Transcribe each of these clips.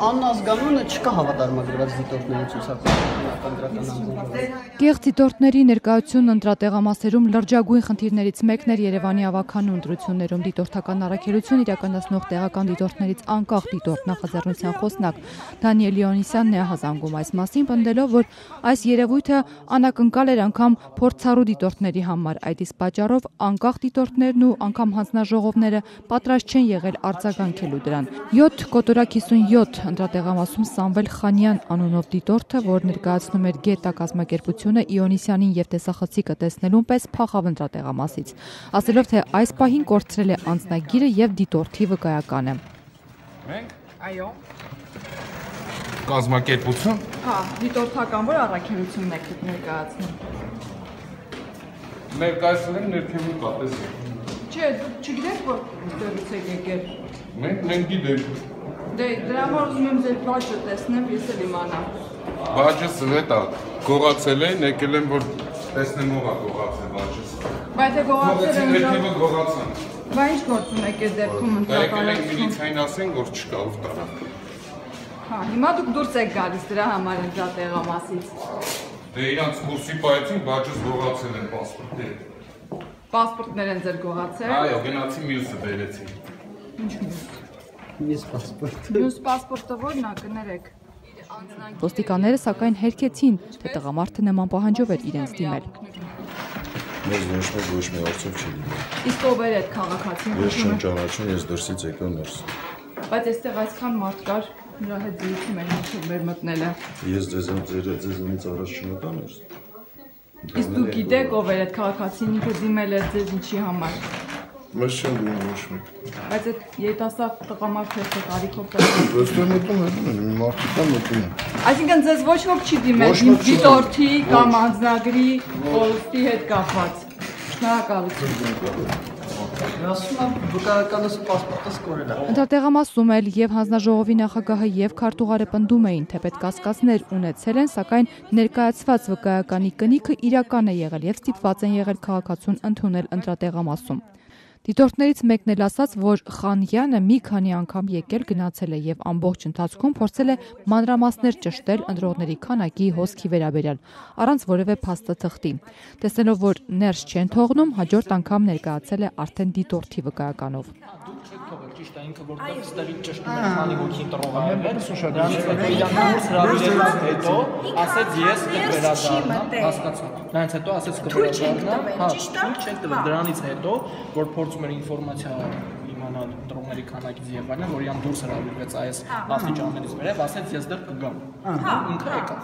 Անազգանունը չկա հավատարմագրված դիտորդների ցուցակում։ Կեղծ դիտորդների ներկայությունն ընտրատեղամասերում լրջագույն խնդիրներից մեկն էր Երևանի ավագանու ընտրություններում դիտորդական առաքելություն իրականացնող տեղական դիտորդներից անկախ դիտորդ նախաձեռնության խոսնակ Դանիել Իոնիսյանն է հազանգում այս մասին, պնդելով, որ այս երևույթը անակնկալ էր անգամ փորձառու դիտորդների համար, այդ իսկ պատճառով անկախ դիտորդներն ու անգամ հանձնաժողովները պատրաստ չեն եղել արձագանքելու դրան։ 7/57 ընտրատեղամասում Սամվել Խանյան անունով դիտորդը, որ ներկայացնում էր Գետա կազմակերպությունը Իոնիսյանին եւ տեսախցիկը տեսնելուն պես փախավ ընտրատեղամասից, ասելով, թե այս պահին կորցրել է անձնագիրը եւ դիտորդի վկայականը։ Մենք, այո։ Կազմակերպություն։ Հա, դիտորդական որ առաքելությունն եք ներկայացնում։ Ներկայացնում եմ ներքևի կատեսը։ Չէ, դուք չգիտեք, որ դեռից եք եկել։ Մենք գիտենք։ Դե դրա համար ուզում եմ ձեր բաժը տեսնեմ, ես էլ իմանամ։ Բաժը սվետ է, գողացել են, եկել եմ, որ տեսնեմ ով է գողացել բաժը։ Բայց է գողացել են ներքևը գողացան։ Բա ինչ գործում եք այդ դեպքում Եկել ենք միլիցիային ասեն, որ չկա ով տարա։ Հա, հիմա դուք դուրս եք գալիս դրա համար ընտրատեղամասից։ Դե իրանց կուրսի պայեցին բաժս գողացել են պասպորտները։ Պասպորտներ են ձեր գողացել։ Այո, գնացի մյուսը բերեցի։ Ինչ մյուս։ Մյուս պասպորտ։ Մյուս պասպորտը ո՞րն է, կներեք։ Ոստիկանները սակայն հերքեցին, թե տղամարդը նման պահանջով էր իրենց դիմել։ Մեզ ոչ մի արդյոք չի լինի։ Իսկ ով էր այդ քաղաքացին։ Ես չեմ ճանաչում, ես դրսից եկա ներս։ Բայց այստեղ այսքան մարդ կար, նրա հետ զրույցում էր մեր մտնելը։ Ես ձեզանից առաջ չմտա ներս։ Իսկ դուք գիտեք ով էր այդ քաղաքացին, ինքը դիմել էր ձեզ ինչի համար։ Մեզ չեն դիմում ոչ մի։ Բայց այդ երիտասարդ տղամարդը է տարիքով տեսնում։ Ոստեղ մտնում են, մարդիկան մտնում են։ Այսինքն ձեզ ոչ ոք չի դիմել դիտորդի կամ անձնագրի ոլորտի հետ կապված։ Շնորհակալություն։ Ասում եմ, վկայականս պասպորտս կորել է։ Ընտրատեղամասում էլ եւ հանձնաժողովի նախագահը եւ քարտուղարը պնդում էին, թե պետքասկածներ ունեցել են, սակայն ներկայացված վկայականի կնիքը իրական է եղել եւ ստիպված են եղել քաղաքացուն ընդունել ընտրատեղամասում։ Դիտորդներից մեկն էլ ասաց, որ Խանյանը մի քանի անգամ եկել գնացել է եւ ամբողջ ընթացքում փորձել է մանրամասներ ճշտել ընտրողների քանակի հոսքի վերաբերյալ, առանց որևէ փաստաթղթի։ Տեսնելով, որ ներս չեն թողնում, հաջորդ անգամ ներկայացել է արդեն դիտորդի վկայականով։ Ճիշտ է, ինքը որտեղ ստեղից ճշտում էր քանի հոգի ընտրող ա եղել, դրանից հետո իրանից հրավիրելուց հետո ասեց ես կվերադառնամ, հասկացա։ Դրանից հետո ասեց կվերադառնամ, հա, թույլ չեն տվել դրանից հետո, որ փորձում էր ինֆորմացիա իմանալ ընտրողների քանակից եւ այլն, որ իրան դուրս հրավիրվեց այս աստիճաններից վերև, ասեց ես դեռ կգամ։ Ինքը եկավ։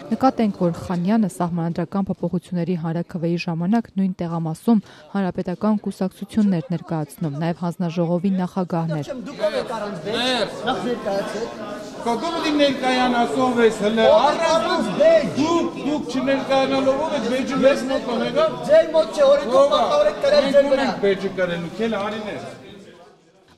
Նկատենք, որ Խանյանը սահմանադրական փոփոխությունների հանրաքվեի ժամանակ նույն տեղամասում հանրապետական կուսակցություններ ներկայացնում, նաև հանձնաժողովի նախագահներ։ Կողմի ներկայանալով ես հələ առանց դուք չներկայանալով եք բեջը մեզ մոտ ունենա։ Ձեր մոտ չէ, օրենքով պատահորեք կրել ձեր վրա։ Բեջը կրելու, քել արիներ։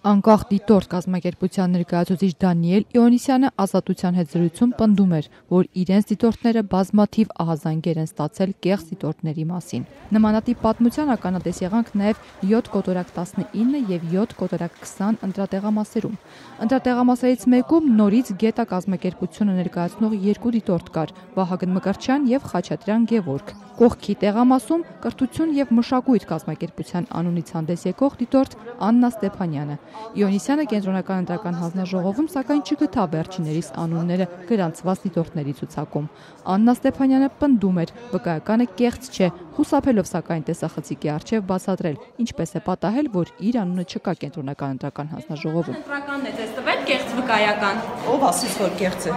Անկախ դիտորդ կազմակերպության ներկայացուցիչ Դանիել Իոնիսյանը ազատության հետ զրույցում պնդում էր, որ իրենց դիտորդները բազմաթիվ ահազանգեր են ստացել կեղծ դիտորդների մասին։ Նմանատիպ պատմության ականատես եղանք նաև 7/19 եւ 7/20 ընտրատեղամասերում։ Ընտրատեղամասերից մեկում նորից Գետա կազմակերպությունը ներկայացնող երկու դիտորդ կար՝ Վահագն Մկրտչյան եւ Խաչատրյան Գևորգ։ Կողքի տեղամասում կրթություն եւ մշակույթ կազմակերպության անունից հանդես եկող դիտորդ Աննա Ստեփանյանը։ Իոնիսյանը կենտրոնական ընտրական հանձնաժողովում սակայն չգտավ վերջիններիս անունները գրանցված դիտորդների ցուցակում։ Աննա Ստեփանյանը պնդում էր, վկայականը կեղծ չէ, խուսափելով սակայն տեսախցիկի առջև բացատրել, ինչպես է պատահել, որ իր անունը չկա կենտրոնական ընտրական հանձնաժողովում։ Ընտրականն է ձեզ տվել կեղծ վկայական։ Ով ասից որ կեղծ է։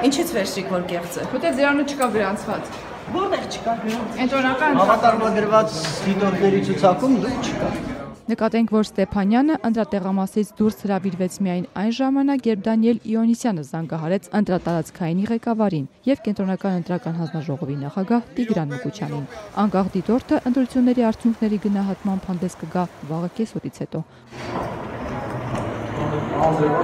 Ինչից վերջիկ որ կեղծ է։ Որտեղ ձեր անունը չկա գրանցված։ Որտեղ չկա գրանցված։ Կենտրոնական Հավատարմագրված դիտորդների ցուցակում դուք չկա։ Նկատենք, որ Ստեփանյանը ընտրատեղամասից դուրս հրավիրվեց միայն այն ժամանակ, երբ Դանիել Իոնիսյանը զանգահարեց ընտրատարածքայինի ղեկավարին եւ կենտրոնական ընտրական հանձնաժողովի նախագահ Տիգրան Մուկուչյանին։ Անկախ դիտորդը ընտրությունների արդյունքների գնահատման հանդես կգա վաղը կեսօրից հետո։ Ազգ